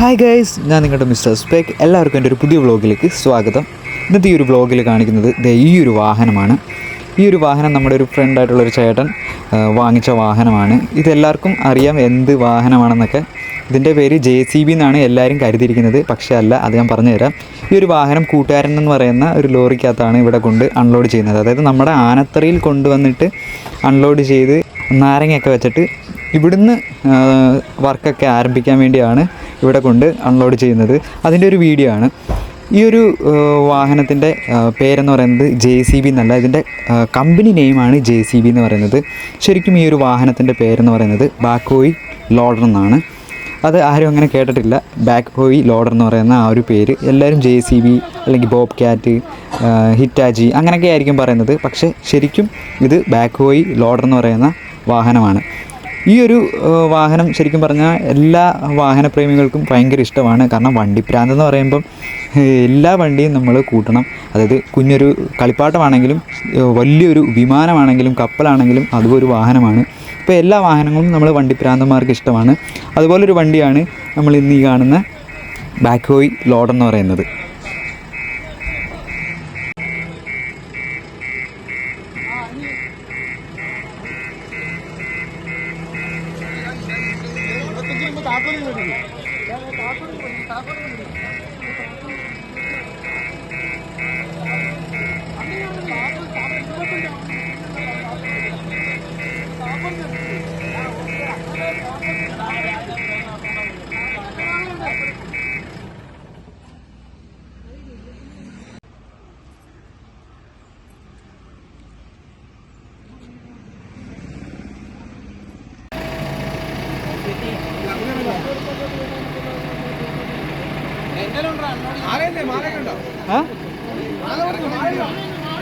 Hi guys, ഞാൻ നിങ്ങളുടെ mister spec. എല്ലാവർക്കും എൻ്റെ ഒരു പുതിയ വ്ളോഗിലേക്ക് സ്വാഗതം. ഇന്നത്തെ ഈ ഒരു വ്ളോഗിൽ കാണിക്കുന്നത് ഈ ഒരു വാഹനമാണ്. ഈ ഒരു വാഹനം നമ്മുടെ ഒരു ഫ്രണ്ടായിട്ടുള്ളൊരു ചേട്ടൻ വാങ്ങിച്ച വാഹനമാണ്. ഇതെല്ലാവർക്കും അറിയാം എന്ത് വാഹനമാണെന്നൊക്കെ. ഇതിൻ്റെ പേര് JCB എന്നാണ് എല്ലാവരും കരുതിയിരിക്കുന്നത്. പക്ഷേ അല്ല, അത് ഞാൻ പറഞ്ഞു തരാം. ഈ ഒരു വാഹനം കൂട്ടുകാരൻ എന്ന് പറയുന്ന ഒരു ലോറിക്കകത്താണ് ഇവിടെ കൊണ്ട് അൺലോഡ് ചെയ്യുന്നത്. അതായത് നമ്മുടെ ആനത്തറയിൽ കൊണ്ടുവന്നിട്ട് അൺലോഡ് ചെയ്ത് നാരങ്ങയൊക്കെ വെച്ചിട്ട് ഇവിടുന്ന് വർക്കൊക്കെ ആരംഭിക്കാൻ വേണ്ടിയാണ് ഇവിടെ കൊണ്ട് അൺലോഡ് ചെയ്യുന്നത്. അതിൻ്റെ ഒരു വീഡിയോ ആണ്. ഈ ഒരു വാഹനത്തിൻ്റെ പേരെന്ന് പറയുന്നത് JCB എന്നല്ല, ഇതിൻ്റെ കമ്പനി നെയിമാണ് JCB എന്ന് പറയുന്നത്. ശരിക്കും ഈ ഒരു വാഹനത്തിൻ്റെ പേരെന്ന് പറയുന്നത് ബാക്ക്ഹോയി ലോഡർ എന്നാണ്. അത് ആരും അങ്ങനെ കേട്ടിട്ടില്ല. ബാക്ക്ഹോയി ലോഡർ എന്ന് പറയുന്ന ആ ഒരു പേര് എല്ലാവരും JCB അല്ലെങ്കിൽ ബോബ് ക്യാറ്റ്, ഹിറ്റാച്ചി അങ്ങനെയൊക്കെ ആയിരിക്കും പറയുന്നത്. പക്ഷേ ശരിക്കും ഇത് ബാക്ക്ഹോയി ലോഡർ എന്ന് പറയുന്ന വാഹനമാണ്. ഈ ഒരു വാഹനം ശരിക്കും പറഞ്ഞാൽ എല്ലാ വാഹനപ്രേമികൾക്കും ഭയങ്കര ഇഷ്ടമാണ്. കാരണം വണ്ടിപ്രാന്ത് എന്ന് പറയുമ്പം എല്ലാ വണ്ടിയും നമ്മൾ കൂട്ടണം. അതായത് കുഞ്ഞൊരു കളിപ്പാട്ടമാണെങ്കിലും വലിയൊരു വിമാനമാണെങ്കിലും കപ്പലാണെങ്കിലും അതും ഒരു വാഹനമാണ്. ഇപ്പോൾ എല്ലാ വാഹനങ്ങളും നമ്മൾ വണ്ടിപ്രാന്തന്മാർക്ക് ഇഷ്ടമാണ്. അതുപോലൊരു വണ്ടിയാണ് നമ്മൾ ഇന്ന് ഈ കാണുന്ന ബാക്ക്ഹോയി ലോഡർ എന്ന് പറയുന്നത്.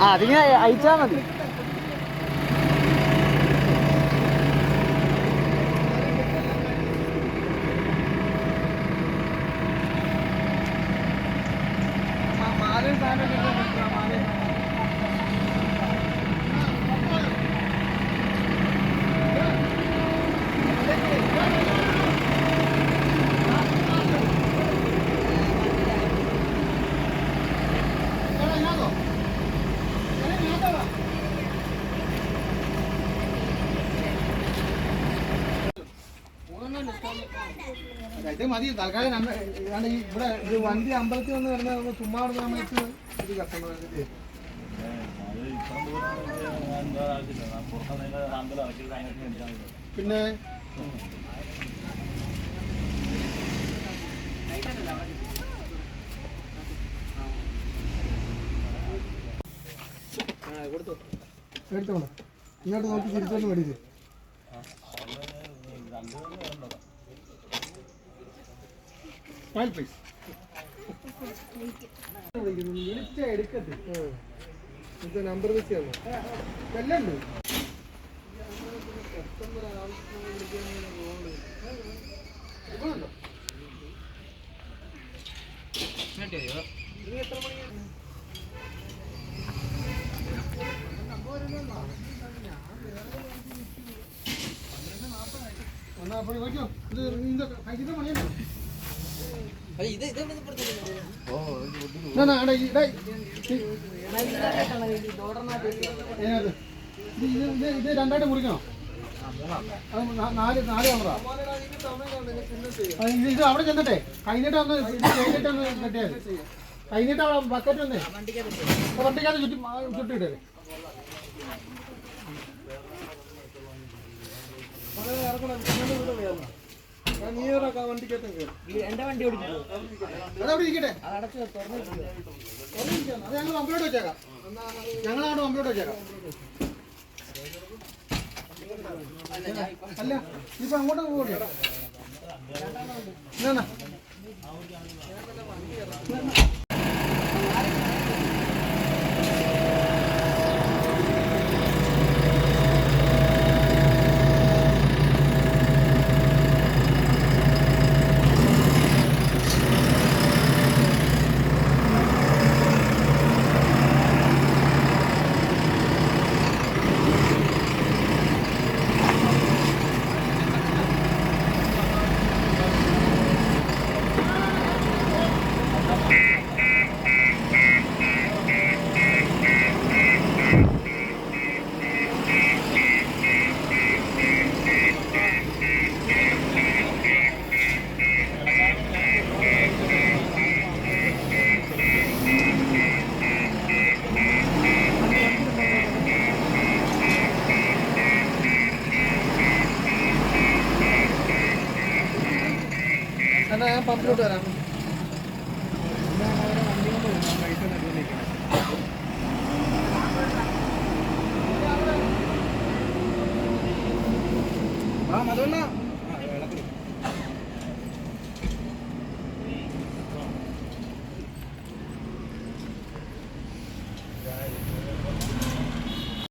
അതിന് അയച്ചാൽ മതി. ഇത് മതി തൽക്കാലം. ഇവിടെ വണ്ടി അമ്പലത്തിൽ വന്ന് വരുന്ന ചുമ്മാ സമയത്ത് ഇത് കത്തണം. പിന്നെ എടുത്തോണം. ഇങ്ങോട്ട് നോക്കി തിരിച്ചോണ്ട് മേടിച്ച് എടുക്കത്തി നമ്പർ വെച്ചാണ് എല്ലാം ഉണ്ട്. എത്ര മണി ഇത് രണ്ടായിട്ട് മുറിക്കണോ? നാല് കമറ. ഇത് അവിടെ ചെന്നിട്ടെ കൈനീട്ടൊന്ന് കഴിഞ്ഞിട്ടൊന്ന് കെട്ടിയാൽ കൈനീട്ട് അവിടെ ബക്കറ്റ് വന്നേ വണ്ടിക്കകത്ത് ചുറ്റിയിട്ടേ. എന്റെ വണ്ടി അതവിടെ ഇരിക്കട്ടെ. അത് ഞങ്ങൾ കമ്പ്യൂട്ടർ വെച്ചേക്കാം. ഞങ്ങളവിടെ കമ്പ്യൂട്ടർ വെച്ചേക്കാം. അല്ല ഇപ്പൊ അങ്ങോട്ട് പോകട്ടെ. എന്നാ വേണ്ട, ഞാൻ പമ്പിലോട്ട് വരാം. ആ, അതുകൊണ്ടാ